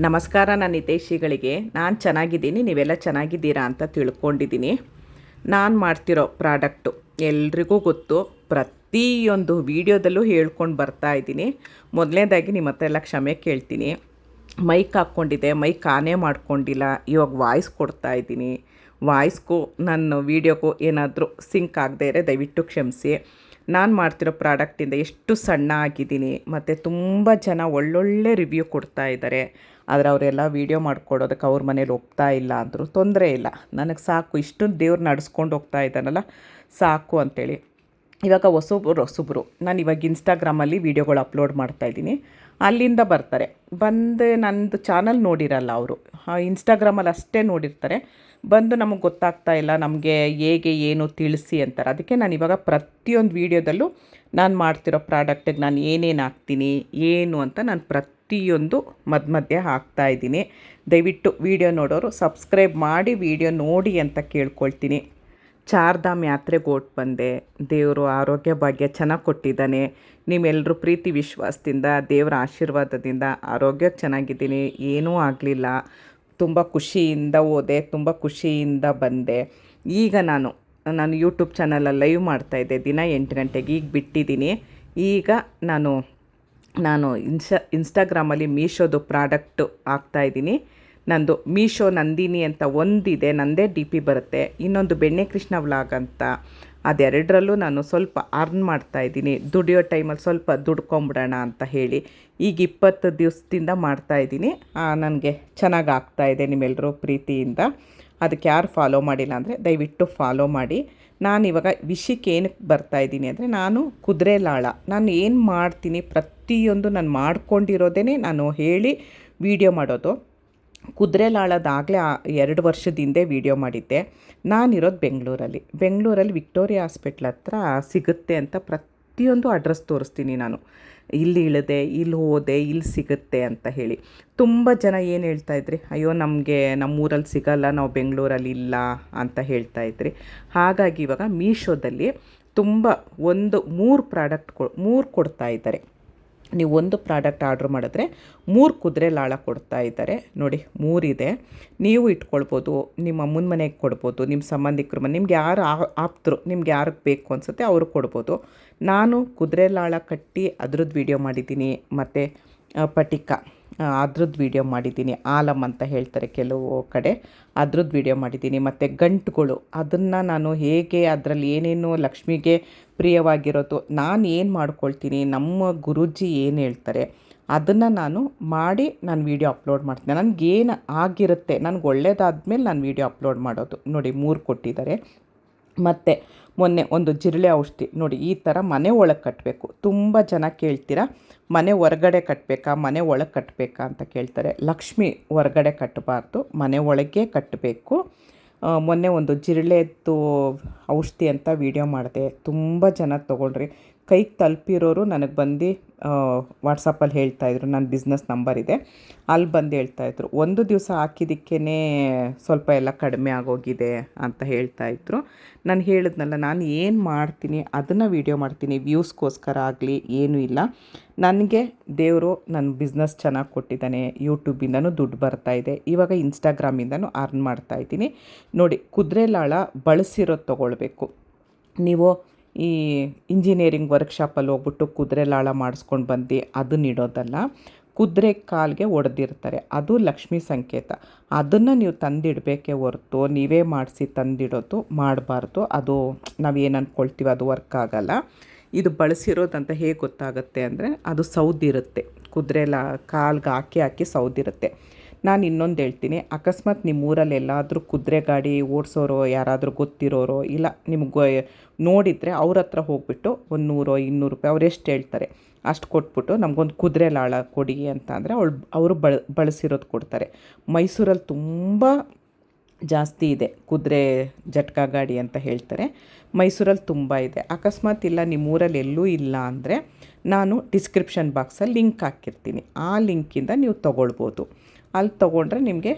ನಮಸ್ಕಾರ ನನ್ನ ಹಿತೈಷಿಗಳಿಗೆ. ನಾನು ಚೆನ್ನಾಗಿದ್ದೀನಿ, ನೀವೆಲ್ಲ ಚೆನ್ನಾಗಿದ್ದೀರಾ ಅಂತ ತಿಳ್ಕೊಂಡಿದ್ದೀನಿ. ನಾನು ಮಾಡ್ತಿರೋ ಪ್ರಾಡಕ್ಟು ಎಲ್ರಿಗೂ ಗೊತ್ತು, ಪ್ರತಿಯೊಂದು ವೀಡಿಯೋದಲ್ಲೂ ಹೇಳ್ಕೊಂಡು ಬರ್ತಾ ಇದ್ದೀನಿ. ಮೊದಲನೇದಾಗಿ ನಿಮ್ಮ ಹತ್ರ ಎಲ್ಲ ಕ್ಷಮೆ ಕೇಳ್ತೀನಿ. ಮೈಕ್ ಹಾಕ್ಕೊಂಡಿದ್ದೆ, ಮೈಕ್ ಆನೇ ಮಾಡ್ಕೊಂಡಿಲ್ಲ. ಇವಾಗ ವಾಯ್ಸ್ ಕೊಡ್ತಾ ಇದ್ದೀನಿ. ವಾಯ್ಸ್ಗೂ ನನ್ನ ವೀಡಿಯೋಗೂ ಏನಾದರೂ ಸಿಂಕ್ ಆಗದೇ ಇರೋ ದಯವಿಟ್ಟು ಕ್ಷಮಿಸಿ. ನಾನು ಮಾಡ್ತಿರೋ ಪ್ರಾಡಕ್ಟಿಂದ ಎಷ್ಟು ಸಣ್ಣ ಆಗಿದ್ದೀನಿ, ಮತ್ತು ತುಂಬ ಜನ ಒಳ್ಳೊಳ್ಳೆ ರಿವ್ಯೂ ಕೊಡ್ತಾ ಇದ್ದಾರೆ. ಆದರೆ ಅವರೆಲ್ಲ ವೀಡಿಯೋ ಮಾಡಿಕೊಡೋದಕ್ಕೆ ಅವ್ರ ಮನೇಲಿ ಒಪ್ತಾ ಇಲ್ಲ ಅಂದರು. ತೊಂದರೆ ಇಲ್ಲ, ನನಗೆ ಸಾಕು, ಇಷ್ಟು ದೇವ್ರು ನಡೆಸ್ಕೊಂಡು ಹೋಗ್ತಾ ಇದ್ದಾನಲ್ಲ ಸಾಕು ಅಂಥೇಳಿ. ಇವಾಗ ಹೊಸಬ್ರು ನಾನು ಇವಾಗ ಇನ್ಸ್ಟಾಗ್ರಾಮಲ್ಲಿ ವೀಡಿಯೋಗಳು ಅಪ್ಲೋಡ್ ಮಾಡ್ತಾಯಿದ್ದೀನಿ. ಅಲ್ಲಿಂದ ಬರ್ತಾರೆ, ಬಂದು ನನ್ನದು ಚಾನಲ್ ನೋಡಿರಲ್ಲ ಅವರು, ಇನ್ಸ್ಟಾಗ್ರಾಮಲ್ಲಿ ಅಷ್ಟೇ ನೋಡಿರ್ತಾರೆ. ಬಂದು ನಮಗೆ ಗೊತ್ತಾಗ್ತಾ ಇಲ್ಲ, ನಮಗೆ ಹೇಗೆ ಏನು ತಿಳಿಸಿ ಅಂತಾರೆ. ಅದಕ್ಕೆ ನಾನು ಇವಾಗ ಪ್ರತಿಯೊಂದು ವೀಡಿಯೋದಲ್ಲೂ ನಾನು ಮಾಡ್ತಿರೋ ಪ್ರಾಡಕ್ಟಿಗೆ ನಾನು ಏನೇನು ಹಾಕ್ತೀನಿ ಏನು ಅಂತ ನಾನು ಪ್ರತಿಯೊಂದು ಮಧ್ಯೆ ಹಾಕ್ತಾಯಿದ್ದೀನಿ. ದಯವಿಟ್ಟು ವೀಡಿಯೋ ನೋಡೋರು ಸಬ್ಸ್ಕ್ರೈಬ್ ಮಾಡಿ ವೀಡಿಯೋ ನೋಡಿ ಅಂತ ಕೇಳ್ಕೊಳ್ತೀನಿ. ಚಾರ್ಧಾಮ್ ಯಾತ್ರೆಗೆ ಓಟ್ ಬಂದೆ. ದೇವರು ಆರೋಗ್ಯ ಭಾಗ್ಯ ಚೆನ್ನಾಗಿ ಕೊಟ್ಟಿದ್ದಾನೆ. ನಿಮ್ಮೆಲ್ಲರೂ ಪ್ರೀತಿ ವಿಶ್ವಾಸದಿಂದ, ದೇವರ ಆಶೀರ್ವಾದದಿಂದ ಆರೋಗ್ಯ ಚೆನ್ನಾಗಿದ್ದೀನಿ, ಏನೂ ಆಗಲಿಲ್ಲ. ತುಂಬ ಖುಷಿಯಿಂದ ಹೋದೆ, ತುಂಬ ಖುಷಿಯಿಂದ ಬಂದೆ. ಈಗ ನಾನು ಯೂಟ್ಯೂಬ್ ಚಾನಲಲ್ಲಿ ಲೈವ್ ಮಾಡ್ತಾಯಿದ್ದೆ ದಿನ 8 ಗಂಟೆಗೆ. ಈಗ ಬಿಟ್ಟಿದ್ದೀನಿ. ಈಗ ನಾನು ಇನ್ಸ್ಟಾಗ್ರಾಮಲ್ಲಿ ಮೀಶೋದು ಪ್ರಾಡಕ್ಟು ಹಾಕ್ತಾಯಿದ್ದೀನಿ. ನಂದು ಮೀಶೋ ನಂದಿನಿ ಅಂತ ಒಂದಿದೆ, ನಂದೇ DP ಬರುತ್ತೆ. ಇನ್ನೊಂದು ಬೆಣ್ಣೆ ಕೃಷ್ಣ ವ್ಲಾಗ್ ಅಂತ, ಅದೆರಡರಲ್ಲೂ ನಾನು ಸ್ವಲ್ಪ ಅರ್ನ್ ಮಾಡ್ತಾಯಿದ್ದೀನಿ. ದುಡಿಯೋ ಟೈಮಲ್ಲಿ ಸ್ವಲ್ಪ ದುಡ್ಕೊಂಬಿಡೋಣ ಅಂತ ಹೇಳಿ ಈಗ 20 ದಿವಸದಿಂದ ಮಾಡ್ತಾಯಿದ್ದೀನಿ. ನನಗೆ ಚೆನ್ನಾಗಿ ಆಗ್ತಾಯಿದೆ ನಿಮ್ಮೆಲ್ಲರೂ ಪ್ರೀತಿಯಿಂದ. ಅದಕ್ಕೆ ಯಾರು ಫಾಲೋ ಮಾಡಿಲ್ಲ ಅಂದರೆ ದಯವಿಟ್ಟು ಫಾಲೋ ಮಾಡಿ. ನಾನಿವಾಗ ವಿಷಯಕ್ಕೆ ಏನಕ್ಕೆ ಬರ್ತಾಯಿದ್ದೀನಿ ಅಂದರೆ, ನಾನು ಕುದುರೆ ಲಾಳ ನಾನು ಏನು ಮಾಡ್ತೀನಿ ಪ್ರತಿಯೊಂದು ನಾನು ಮಾಡ್ಕೊಂಡಿರೋದೇ ನಾನು ಹೇಳಿ ವೀಡಿಯೋ ಮಾಡೋದು. ಕುದುರೆ ಲಾಳದಾಗಲೇ 2 ವರ್ಷದ ಹಿಂದೆ ವೀಡಿಯೋ ಮಾಡಿದ್ದೆ. ನಾನಿರೋದು ಬೆಂಗಳೂರಲ್ಲಿ ವಿಕ್ಟೋರಿಯಾ ಹಾಸ್ಪಿಟ್ಲ್ ಹತ್ರ ಸಿಗುತ್ತೆ ಅಂತ ಪ್ರತಿಯೊಂದು ಅಡ್ರೆಸ್ ತೋರಿಸ್ತೀನಿ ನಾನು. ಇಲ್ಲಿ ಇಳಿದೆ, ಇಲ್ಲಿ ಹೋದೆ, ಇಲ್ಲಿ ಸಿಗುತ್ತೆ ಅಂತ ಹೇಳಿ. ತುಂಬ ಜನ ಏನು ಹೇಳ್ತಾಯಿದ್ರಿ, ಅಯ್ಯೋ ನಮಗೆ ನಮ್ಮೂರಲ್ಲಿ ಸಿಗಲ್ಲ, ನಾವು ಬೆಂಗಳೂರಲ್ಲಿ ಇಲ್ಲ ಅಂತ ಹೇಳ್ತಾಯಿದ್ರಿ. ಹಾಗಾಗಿ ಇವಾಗ ಮೀಶೋದಲ್ಲಿ ತುಂಬ 3 ಪ್ರಾಡಕ್ಟ್ಗಳು ಕೊಡ್ತಾ ಇದ್ದಾರೆ. ನೀವು ಒಂದು ಪ್ರಾಡಕ್ಟ್ ಆರ್ಡ್ರ್ ಮಾಡಿದ್ರೆ 3 ಕುದುರೆ ಲಾಳ ಕೊಡ್ತಾ ಇದ್ದಾರೆ ನೋಡಿ. 3 ಇದೆ, ನೀವು ಇಟ್ಕೊಳ್ಬೋದು, ನಿಮ್ಮ ಅಮ್ಮನ ಮನೆಗೆ ಕೊಡ್ಬೋದು, ನಿಮ್ಮ ಸಂಬಂಧಿಕರು ಮನೆ, ನಿಮ್ಗೆ ಯಾರು ಆಪ್ತರು, ನಿಮ್ಗೆ ಯಾರಿಗೆ ಬೇಕು ಅನಿಸುತ್ತೆ ಅವರು ಕೊಡ್ಬೋದು. ನಾನು ಕುದುರೆ ಲಾಳ ಕಟ್ಟಿ ಅದ್ರದ್ದು ವೀಡಿಯೋ ಮಾಡಿದ್ದೀನಿ, ಮತ್ತು ಪಟಿಕ ಅದ್ರದ್ದು ವೀಡಿಯೋ ಮಾಡಿದ್ದೀನಿ. ಆಲಮ್ ಅಂತ ಹೇಳ್ತಾರೆ ಕೆಲವು ಕಡೆ, ಅದ್ರದ್ದು ವೀಡಿಯೋ ಮಾಡಿದ್ದೀನಿ. ಮತ್ತು ಗಂಟುಗಳು, ಅದನ್ನು ನಾನು ಹೇಗೆ ಅದರಲ್ಲಿ ಏನೇನು ಲಕ್ಷ್ಮಿಗೆ ಪ್ರಿಯವಾಗಿರೋದು ನಾನು ಏನು ಮಾಡ್ಕೊಳ್ತೀನಿ, ನಮ್ಮ ಗುರೂಜಿ ಏನು ಹೇಳ್ತಾರೆ ಅದನ್ನು ನಾನು ಮಾಡಿ ನಾನು ವೀಡಿಯೋ ಅಪ್ಲೋಡ್ ಮಾಡ್ತೀನಿ. ನನಗೇನು ಆಗಿರುತ್ತೆ, ನನಗೆ ಒಳ್ಳೇದಾದ್ಮೇಲೆ ನಾನು ವೀಡಿಯೋ ಅಪ್ಲೋಡ್ ಮಾಡೋದು. ನೋಡಿ 3 ಕೊಟ್ಟಿದ್ದಾರೆ. ಮತ್ತು ಮೊನ್ನೆ ಒಂದು ಜಿರಳೆ ಔಷಧಿ ನೋಡಿ, ಈ ಥರ ಮನೆ ಒಳಗೆ ಕಟ್ಟಬೇಕು. ತುಂಬ ಜನ ಕೇಳ್ತೀರಾ, ಮನೆ ಹೊರಗಡೆ ಕಟ್ಟಬೇಕಾ, ಮನೆ ಒಳಗೆ ಕಟ್ಟಬೇಕಾ ಅಂತ ಕೇಳ್ತಾರೆ. ಲಕ್ಷ್ಮಿ ಹೊರಗಡೆ ಕಟ್ಟಬಾರ್ದು, ಮನೆ ಒಳಗೆ ಕಟ್ಟಬೇಕು. ಮೊನ್ನೆ ಒಂದು ಜಿರಳೆದ್ದು ಔಷಧಿ ಅಂತ ವೀಡಿಯೋ ಮಾಡಿದೆ, ತುಂಬ ಜನ ತೊಗೊಂಡ್ರಿ. ಕೈಗೆ ತಲುಪಿರೋರು ನನಗೆ ಬಂದು ವಾಟ್ಸಪ್ಪಲ್ಲಿ ಹೇಳ್ತಾಯಿದ್ರು, ನನ್ನ ಬಿಸ್ನೆಸ್ ನಂಬರ್ ಇದೆ, ಅಲ್ಲಿ ಬಂದು ಹೇಳ್ತಾಯಿದ್ರು, ಒಂದು ದಿವಸ ಹಾಕಿದ್ದಕ್ಕೇ ಸ್ವಲ್ಪ ಎಲ್ಲ ಕಡಿಮೆ ಆಗೋಗಿದೆ ಅಂತ ಹೇಳ್ತಾಯಿದ್ರು. ನಾನು ಹೇಳಿದ್ನಲ್ಲ, ನಾನು ಏನು ಮಾಡ್ತೀನಿ ಅದನ್ನು ವೀಡಿಯೋ ಮಾಡ್ತೀನಿ. ವ್ಯೂಸ್ಗೋಸ್ಕರ ಆಗಲಿ ಏನೂ ಇಲ್ಲ. ನನಗೆ ದೇವರು ನನ್ನ ಬಿಸ್ನೆಸ್ ಚೆನ್ನಾಗಿ ಕೊಟ್ಟಿದ್ದಾನೆ. ಯೂಟ್ಯೂಬಿಂದನೂ ದುಡ್ಡು ಬರ್ತಾಯಿದೆ, ಇವಾಗ ಇನ್ಸ್ಟಾಗ್ರಾಮಿಂದನೂ ಅರ್ನ್ ಮಾಡ್ತಾಯಿದ್ದೀನಿ. ನೋಡಿ, ಕುದುರೆ ಲಾಳ ಬಳಸಿರೋದು ತೊಗೊಳ್ಬೇಕು. ನೀವು ಈ ಇಂಜಿನಿಯರಿಂಗ್ ವರ್ಕ್ಶಾಪಲ್ಲಿ ಹೋಗ್ಬಿಟ್ಟು ಕುದುರೆ ಲಾಳ ಮಾಡಿಸ್ಕೊಂಡು ಬಂದು ಅದನ್ನ ಇಡೋದಲ್ಲ. ಕುದುರೆ ಕಾಲಿಗೆ ಹೊಡೆದಿರ್ತಾರೆ, ಅದು ಲಕ್ಷ್ಮೀ ಸಂಕೇತ. ಅದನ್ನು ನೀವು ತಂದಿಡಬೇಕೇ ಹೊರತು ನೀವೇ ಮಾಡಿಸಿ ತಂದಿಡೋದು ಮಾಡಬಾರ್ದು. ಅದು ನಾವೇನು ಅಂದ್ಕೊಳ್ತೀವಿ ಅದು ವರ್ಕ್ ಆಗೋಲ್ಲ. ಇದು ಬಳಸಿರೋದಂತ ಹೇಗೆ ಗೊತ್ತಾಗುತ್ತೆ ಅಂದರೆ, ಅದು ಸೌದಿರುತ್ತೆ, ಕುದುರೆ ಕಾಲ್ಗೆ ಹಾಕಿ ಸೌದಿರುತ್ತೆ. ನಾನು ಇನ್ನೊಂದು ಹೇಳ್ತೀನಿ, ಅಕಸ್ಮಾತ್ ನಿಮ್ಮೂರಲ್ಲಿ ಎಲ್ಲಾದರೂ ಕುದುರೆ ಗಾಡಿ ಓಡಿಸೋರೋ ಯಾರಾದರೂ ಗೊತ್ತಿರೋರೋ ಇಲ್ಲ ನಿಮ್ಗೆ ನೋಡಿದರೆ ಅವ್ರ ಹತ್ರ ಹೋಗ್ಬಿಟ್ಟು 100-200 ರೂಪಾಯಿ ಅವ್ರು ಎಷ್ಟು ಹೇಳ್ತಾರೆ ಅಷ್ಟು ಕೊಟ್ಬಿಟ್ಟು ನಮಗೊಂದು ಕುದುರೆ ಲಾಳ ಕೊಡಿ ಅಂತ ಅಂದರೆ ಅವರು ಬಳಸಿರೋದು ಕೊಡ್ತಾರೆ. ಮೈಸೂರಲ್ಲಿ ತುಂಬ ಜಾಸ್ತಿ ಇದೆ ಕುದುರೆ ಜಟ್ಕಾ ಗಾಡಿ ಅಂತ ಹೇಳ್ತಾರೆ, ಮೈಸೂರಲ್ಲಿ ತುಂಬ ಇದೆ. ಅಕಸ್ಮಾತ್ ಇಲ್ಲ ನಿಮ್ಮೂರಲ್ಲಿ ಎಲ್ಲೂ ಇಲ್ಲ ಅಂದರೆ ನಾನು ಡಿಸ್ಕ್ರಿಪ್ಷನ್ ಬಾಕ್ಸಲ್ಲಿ ಲಿಂಕ್ ಹಾಕಿರ್ತೀನಿ, ಆ ಲಿಂಕಿಂದ ನೀವು ತೊಗೊಳ್ಬೋದು. ಅಲ್ಲಿ ತೊಗೊಂಡ್ರೆ ನಿಮಗೆ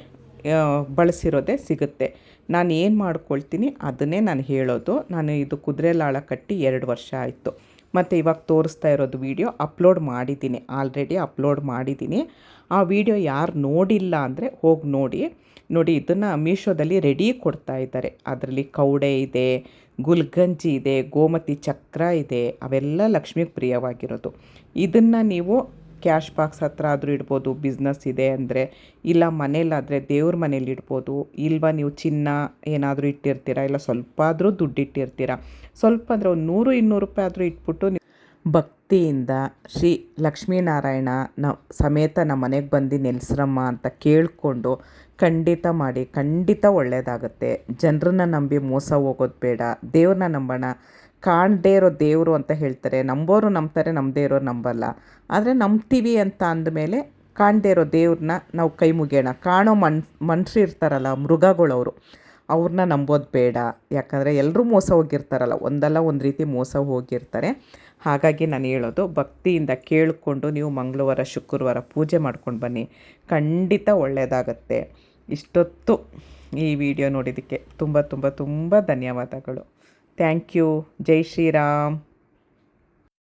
ಬಳಸಿರೋದೇ ಸಿಗುತ್ತೆ. ನಾನು ಏನು ಮಾಡ್ಕೊಳ್ತೀನಿ ಅದನ್ನೇ ನಾನು ಹೇಳೋದು. ನಾನು ಇದು ಕುದುರೆ ಲಾಳ ಕಟ್ಟಿ 2 ವರ್ಷ ಆಯಿತು. ಮತ್ತು ಇವಾಗ ತೋರಿಸ್ತಾ ಇರೋದು ವೀಡಿಯೋ ಅಪ್ಲೋಡ್ ಮಾಡಿದ್ದೀನಿ, ಆಲ್ರೆಡಿ ಅಪ್ಲೋಡ್ ಮಾಡಿದ್ದೀನಿ. ಆ ವಿಡಿಯೋ ಯಾರು ನೋಡಿಲ್ಲ ಅಂದರೆ ಹೋಗಿ ನೋಡಿ. ನೋಡಿ, ಇದನ್ನು ಮೀಶೋದಲ್ಲಿ ರೆಡಿ ಕೊಡ್ತಾ ಇದ್ದಾರೆ. ಅದರಲ್ಲಿ ಕೌಡೆ ಇದೆ, ಗುಲ್ಗಂಜಿ ಇದೆ, ಗೋಮತಿ ಚಕ್ರ ಇದೆ, ಅವೆಲ್ಲ ಲಕ್ಷ್ಮಿಗೆ ಪ್ರಿಯವಾಗಿರೋದು. ಇದನ್ನು ನೀವು ಕ್ಯಾಶ್ ಬಾಕ್ಸ್ ಹತ್ರ ಆದರೂ ಇಡ್ಬೋದು, ಬಿಸ್ನೆಸ್ ಇದೆ ಅಂದರೆ, ಇಲ್ಲ ಮನೇಲಾದರೆ ದೇವ್ರ ಮನೇಲಿ ಇಡ್ಬೋದು. ಇಲ್ವಾ ನೀವು ಚಿನ್ನ ಏನಾದರೂ ಇಟ್ಟಿರ್ತೀರ, ಇಲ್ಲ ಸ್ವಲ್ಪ ಆದರೂ ದುಡ್ಡು ಇಟ್ಟಿರ್ತೀರ, ಸ್ವಲ್ಪ ಅಂದರೆ ಒಂದು 100-200 ರೂಪಾಯಿ ಆದರೂ ಇಟ್ಬಿಟ್ಟು ಭಕ್ತಿಯಿಂದ ಶ್ರೀ ಲಕ್ಷ್ಮೀನಾರಾಯಣ ಸಮೇತ ನಮ್ಮ ಮನೆಗೆ ಬಂದು ನೆಲೆಸ್ರಮ್ಮ ಅಂತ ಕೇಳಿಕೊಂಡು ಖಂಡಿತ ಮಾಡಿ, ಖಂಡಿತ ಒಳ್ಳೆಯದಾಗುತ್ತೆ. ಜನರನ್ನ ನಂಬಿ ಮೋಸ ಹೋಗೋದು ಬೇಡ, ದೇವ್ರನ್ನ ನಂಬೋಣ. ಕಾಣದೇ ಇರೋ ದೇವರು ಅಂತ ಹೇಳ್ತಾರೆ, ನಂಬೋರು ನಂಬ್ತಾರೆ, ನಂಬದೇ ಇರೋರು ನಂಬಲ್ಲ. ಆದರೆ ನಂಬ್ತೀವಿ ಅಂತ ಅಂದಮೇಲೆ ಕಾಣದೇ ಇರೋ ದೇವ್ರನ್ನ ನಾವು ಕೈ ಮುಗಿಯೋಣ. ಕಾಣೋ ಮನುಷ್ಯರು ಇರ್ತಾರಲ್ಲ, ಮೃಗಗಳವರು, ಅವ್ರನ್ನ ನಂಬೋದು ಬೇಡ. ಯಾಕಂದರೆ ಎಲ್ಲರೂ ಮೋಸ ಹೋಗಿರ್ತಾರಲ್ಲ, ಒಂದಲ್ಲ ಒಂದು ರೀತಿ ಮೋಸ ಹೋಗಿರ್ತಾರೆ. ಹಾಗಾಗಿ ನಾನು ಹೇಳೋದು, ಭಕ್ತಿಯಿಂದ ಕೇಳಿಕೊಂಡು ನೀವು ಮಂಗಳವಾರ ಶುಕ್ರವಾರ ಪೂಜೆ ಮಾಡ್ಕೊಂಡು ಬನ್ನಿ, ಖಂಡಿತ ಒಳ್ಳೆಯದಾಗತ್ತೆ. ಇಷ್ಟೊತ್ತು ಈ ವಿಡಿಯೋ ನೋಡಿದ್ದಕ್ಕೆ ತುಂಬ ತುಂಬ ತುಂಬ ಧನ್ಯವಾದಗಳು. Thank you. ಜೈ ಶ್ರೀರಾಮ್.